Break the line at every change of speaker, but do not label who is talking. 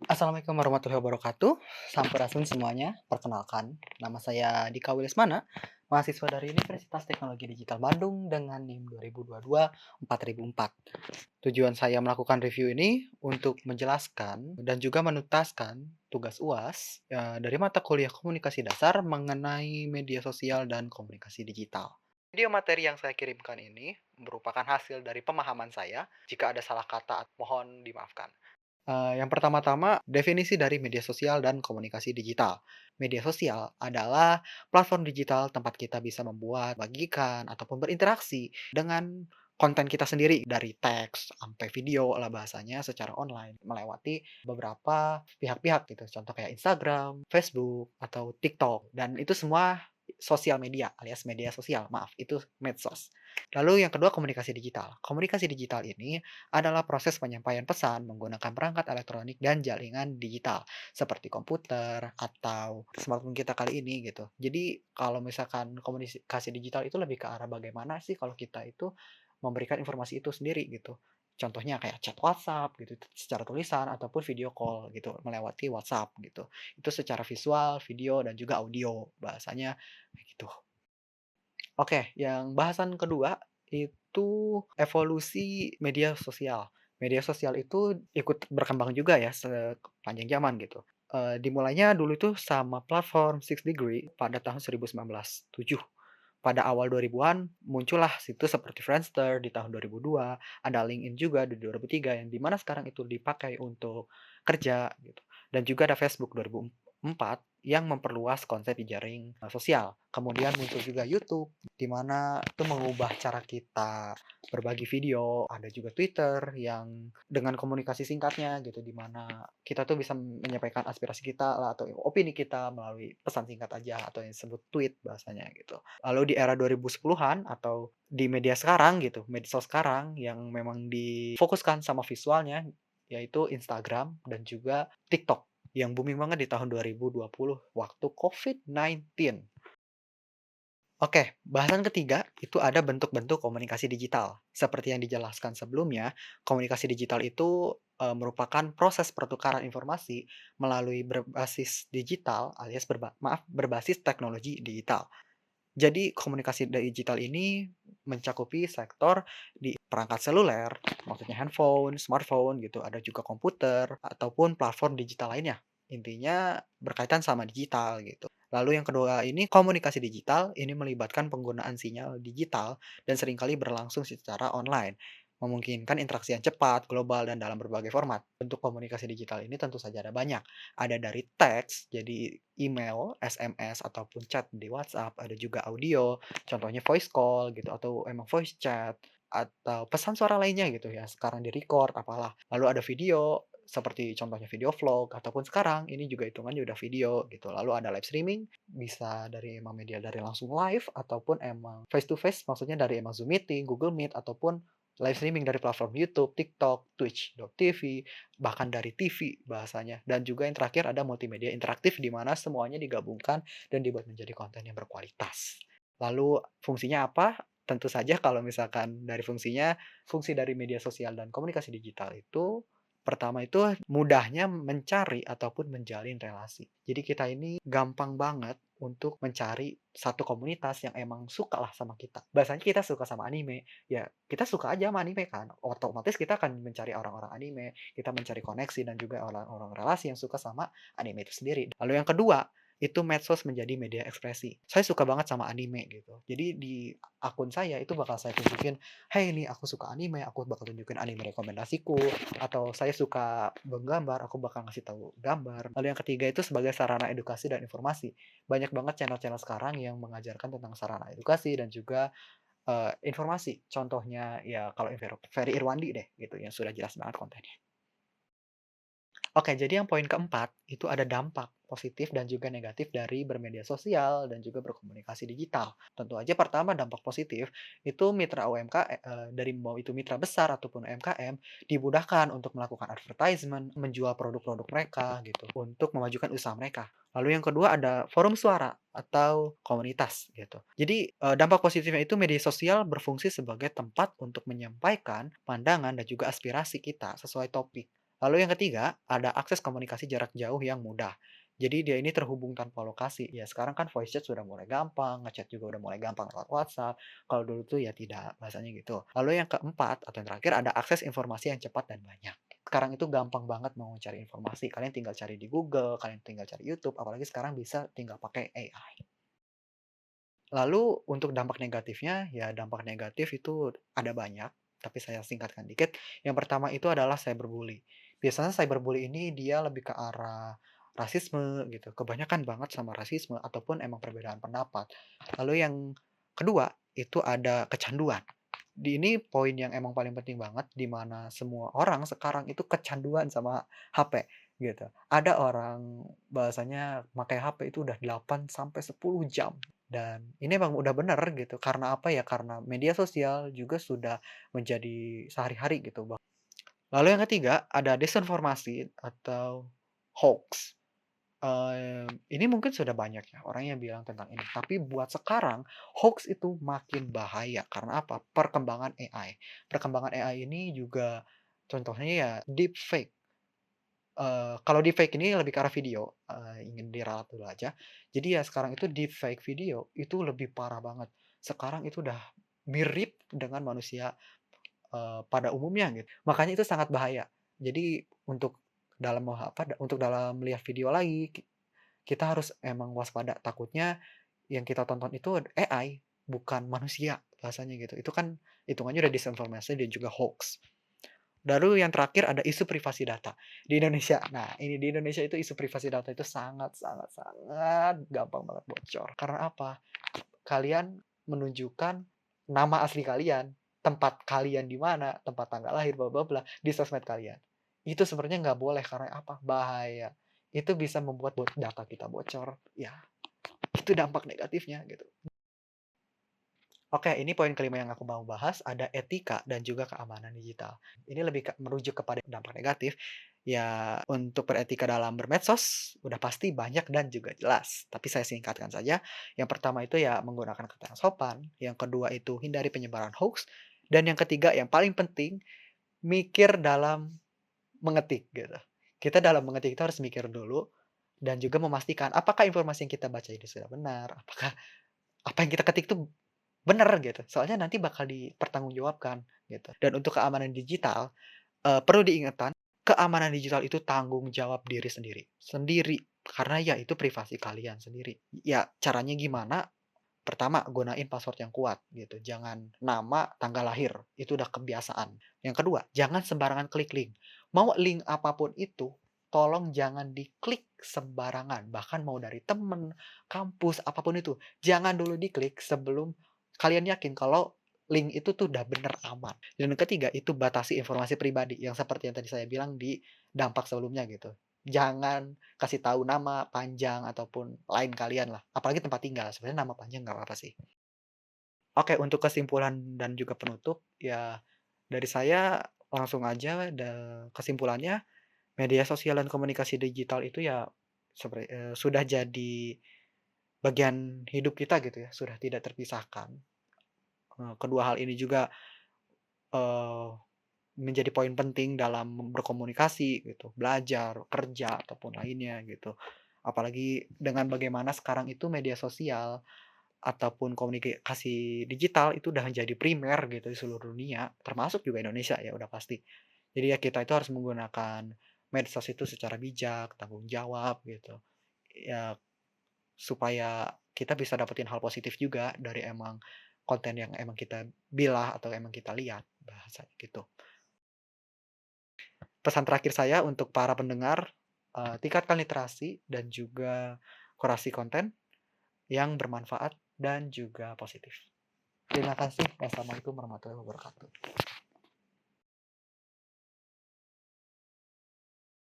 Assalamualaikum warahmatullahi wabarakatuh. Sampurasun semuanya. Perkenalkan, nama saya Dika Wilismana, mahasiswa dari Universitas Teknologi Digital Bandung dengan NIM 2022-4004. Tujuan saya melakukan review ini untuk menjelaskan dan juga menuntaskan tugas UAS dari mata kuliah komunikasi dasar mengenai media sosial dan komunikasi digital. Video materi yang saya kirimkan ini merupakan hasil dari pemahaman saya. Jika ada salah kata, mohon dimaafkan. Yang pertama-tama, definisi dari media sosial dan komunikasi digital. Media sosial adalah platform digital tempat kita bisa membuat, bagikan, ataupun berinteraksi dengan konten kita sendiri dari teks sampai video lah bahasanya secara online melewati beberapa pihak-pihak gitu. Contoh kayak Instagram, Facebook, atau TikTok dan itu semua sosial media alias media sosial, maaf, itu medsos. Lalu yang kedua komunikasi digital. Komunikasi digital ini adalah proses penyampaian pesan menggunakan perangkat elektronik dan jaringan digital seperti komputer atau smartphone kita kali ini gitu. Jadi kalau misalkan komunikasi digital itu lebih ke arah bagaimana sih kalau kita itu memberikan informasi itu sendiri gitu. Contohnya kayak chat WhatsApp gitu secara tulisan ataupun video call gitu melewati WhatsApp gitu. Itu secara visual, video dan juga audio bahasanya kayak gitu. Oke, yang bahasan kedua itu evolusi media sosial. Media sosial itu ikut berkembang juga ya sepanjang zaman gitu. Dimulainya dulu itu sama platform Six Degree pada tahun 1907. Pada awal 2000-an muncullah situs seperti Friendster di tahun 2002, ada LinkedIn juga di 2003 yang di mana sekarang itu dipakai untuk kerja gitu. Dan juga ada Facebook 2004 yang memperluas konsep jejaring sosial. Kemudian muncul juga YouTube di mana itu mengubah cara kita berbagi video, ada juga Twitter yang dengan komunikasi singkatnya gitu di mana kita tuh bisa menyampaikan aspirasi kita lah atau opini kita melalui pesan singkat aja atau yang disebut tweet bahasanya gitu. Lalu di era 2010-an atau di media sekarang gitu, medsos sekarang yang memang difokuskan sama visualnya, yaitu Instagram dan juga TikTok yang booming banget di tahun 2020 waktu COVID-19. Oke, bahasan ketiga itu ada bentuk-bentuk komunikasi digital. Seperti yang dijelaskan sebelumnya, komunikasi digital itu merupakan proses pertukaran informasi melalui berbasis digital alias berbasis teknologi digital. Jadi komunikasi digital ini mencakupi sektor di perangkat seluler, maksudnya handphone, smartphone gitu, ada juga komputer ataupun platform digital lainnya. Intinya berkaitan sama digital gitu. Lalu yang kedua ini komunikasi digital, ini melibatkan penggunaan sinyal digital dan seringkali berlangsung secara online. Memungkinkan interaksi yang cepat, global, dan dalam berbagai format. Bentuk komunikasi digital ini tentu saja ada banyak. Ada dari teks, jadi email, SMS, ataupun chat di WhatsApp, ada juga audio, contohnya voice call gitu, atau emang voice chat, atau pesan suara lainnya gitu ya, sekarang di-record apalah. Lalu ada video, seperti contohnya video vlog, ataupun sekarang ini juga hitungannya udah video gitu. Lalu ada live streaming, bisa dari emang media dari langsung live, ataupun emang face to face, maksudnya dari emang Zoom meeting, Google Meet, ataupun live streaming dari platform YouTube, TikTok, Twitch.tv, bahkan dari TV bahasanya. Dan juga yang terakhir ada multimedia interaktif di mana semuanya digabungkan dan dibuat menjadi konten yang berkualitas. Lalu fungsinya apa? Tentu saja kalau misalkan dari fungsinya, fungsi dari media sosial dan komunikasi digital itu pertama itu mudahnya mencari ataupun menjalin relasi. Jadi kita ini gampang banget untuk mencari satu komunitas yang emang suka lah sama kita. Bahasanya kita suka sama anime, ya kita suka aja sama anime kan. Otomatis kita akan mencari orang-orang anime, kita mencari koneksi dan juga orang-orang relasi yang suka sama anime itu sendiri. Lalu yang kedua, itu medsos menjadi media ekspresi. Saya suka banget sama anime gitu. Jadi di akun saya itu bakal saya tunjukin, "Hey nih aku suka anime," aku bakal tunjukin anime rekomendasiku, atau saya suka menggambar, aku bakal ngasih tahu gambar. Lalu yang ketiga itu sebagai sarana edukasi dan informasi. Banyak banget channel-channel sekarang yang mengajarkan tentang sarana edukasi dan juga, informasi. Contohnya ya kalau Ferry Irwandi deh gitu yang sudah jelas banget kontennya. Oke, jadi yang poin keempat, itu ada dampak positif dan juga negatif dari bermedia sosial dan juga berkomunikasi digital. Tentu aja pertama dampak positif, itu mitra dari mau itu mitra besar ataupun UMKM, dimudahkan untuk melakukan advertisement, menjual produk-produk mereka gitu, untuk memajukan usaha mereka. Lalu yang kedua ada forum suara atau komunitas gitu. Jadi, dampak positifnya itu media sosial berfungsi sebagai tempat untuk menyampaikan pandangan dan juga aspirasi kita sesuai topik. Lalu yang ketiga, ada akses komunikasi jarak jauh yang mudah. Jadi dia ini terhubung tanpa lokasi. Ya sekarang kan voice chat sudah mulai gampang, ngechat juga udah mulai gampang lewat WhatsApp. Kalau dulu tuh ya tidak, bahasanya gitu. Lalu yang keempat atau yang terakhir ada akses informasi yang cepat dan banyak. Sekarang itu gampang banget mau cari informasi. Kalian tinggal cari di Google, kalian tinggal cari YouTube, apalagi sekarang bisa tinggal pakai AI. Lalu untuk dampak negatifnya, ya dampak negatif itu ada banyak, tapi saya singkatkan dikit. Yang pertama itu adalah cyberbully. Biasanya cyberbully ini dia lebih ke arah rasisme gitu, kebanyakan banget sama rasisme ataupun emang perbedaan pendapat. Lalu yang kedua, itu ada kecanduan. Di ini poin yang emang paling penting banget, di mana semua orang sekarang itu kecanduan sama HP, gitu. Ada orang bahasanya pakai HP itu udah 8 sampai 10 jam. Dan ini emang udah bener gitu, karena apa ya, karena media sosial juga sudah menjadi sehari-hari gitu, lalu yang ketiga, ada desinformasi atau hoax. Ini mungkin sudah banyak ya orang yang bilang tentang ini, tapi buat sekarang hoax itu makin bahaya, karena apa? Perkembangan AI. Perkembangan AI ini juga contohnya ya deepfake. Kalau deepfake ini lebih ke arah video, ingin diralat dulu aja. Jadi ya sekarang itu deepfake video itu lebih parah banget. Sekarang itu udah mirip dengan manusia, pada umumnya gitu. Makanya itu sangat bahaya. Jadi untuk dalam untuk dalam melihat video lagi, kita harus emang waspada. Takutnya yang kita tonton itu AI, bukan manusia, bahasanya gitu. Itu kan hitungannya udah disinformasi dan juga hoax. Lalu yang terakhir ada isu privasi data di Indonesia. Nah, ini di Indonesia itu isu privasi data itu sangat sangat sangat gampang banget bocor. Karena apa? Kalian menunjukkan nama asli kalian, tempat kalian di mana, tempat tanggal lahir, bla bla bla, di sosmed kalian. Itu sebenarnya nggak boleh karena apa? Bahaya. Itu bisa membuat data kita bocor. Ya, itu dampak negatifnya gitu. Oke, ini poin kelima yang aku mau bahas, ada etika dan juga keamanan digital. Ini lebih merujuk kepada dampak negatif. Ya, untuk beretika dalam bermedsos, udah pasti banyak dan juga jelas. Tapi saya singkatkan saja. Yang pertama itu ya menggunakan kata yang sopan. Yang kedua itu hindari penyebaran hoax. Dan yang ketiga yang paling penting, mikir dalam mengetik gitu. Kita dalam mengetik itu harus mikir dulu dan juga memastikan apakah informasi yang kita baca ini sudah benar, apakah apa yang kita ketik itu bener gitu, soalnya nanti bakal dipertanggungjawabkan gitu. Dan untuk keamanan digital, perlu diingatkan, keamanan digital itu tanggung jawab diri sendiri sendiri, karena ya itu privasi kalian sendiri. Ya caranya gimana? Pertama, gunain password yang kuat gitu, jangan nama, tanggal lahir, itu udah kebiasaan. Yang kedua, jangan sembarangan klik link. Mau link apapun itu, tolong jangan diklik sembarangan, bahkan mau dari temen, kampus, apapun itu. Jangan dulu diklik sebelum kalian yakin kalau link itu tuh udah bener aman. Dan yang ketiga, itu batasi informasi pribadi yang seperti yang tadi saya bilang di dampak sebelumnya gitu. Jangan kasih tahu nama panjang ataupun lain kalian lah, apalagi tempat tinggal, sebenarnya nama panjang nggak apa-apa sih. Oke, untuk kesimpulan dan juga penutup, ya dari saya langsung aja kesimpulannya, media sosial dan komunikasi digital itu ya sudah jadi bagian hidup kita gitu ya, sudah tidak terpisahkan. Kedua hal ini juga, eee, menjadi poin penting dalam berkomunikasi gitu, belajar, kerja, ataupun lainnya gitu. Apalagi dengan bagaimana sekarang itu media sosial ataupun komunikasi digital itu udah menjadi primer gitu di seluruh dunia, termasuk juga Indonesia ya udah pasti. Jadi ya kita itu harus menggunakan medsos itu secara bijak, tanggung jawab gitu. Ya supaya kita bisa dapetin hal positif juga dari emang konten yang emang kita bilah atau emang kita lihat, bahasanya gitu. Pesan terakhir saya untuk para pendengar, tingkatkan literasi dan juga kurasi konten yang bermanfaat dan juga positif. Terima kasih. Wassalamualaikum warahmatullahi wabarakatuh.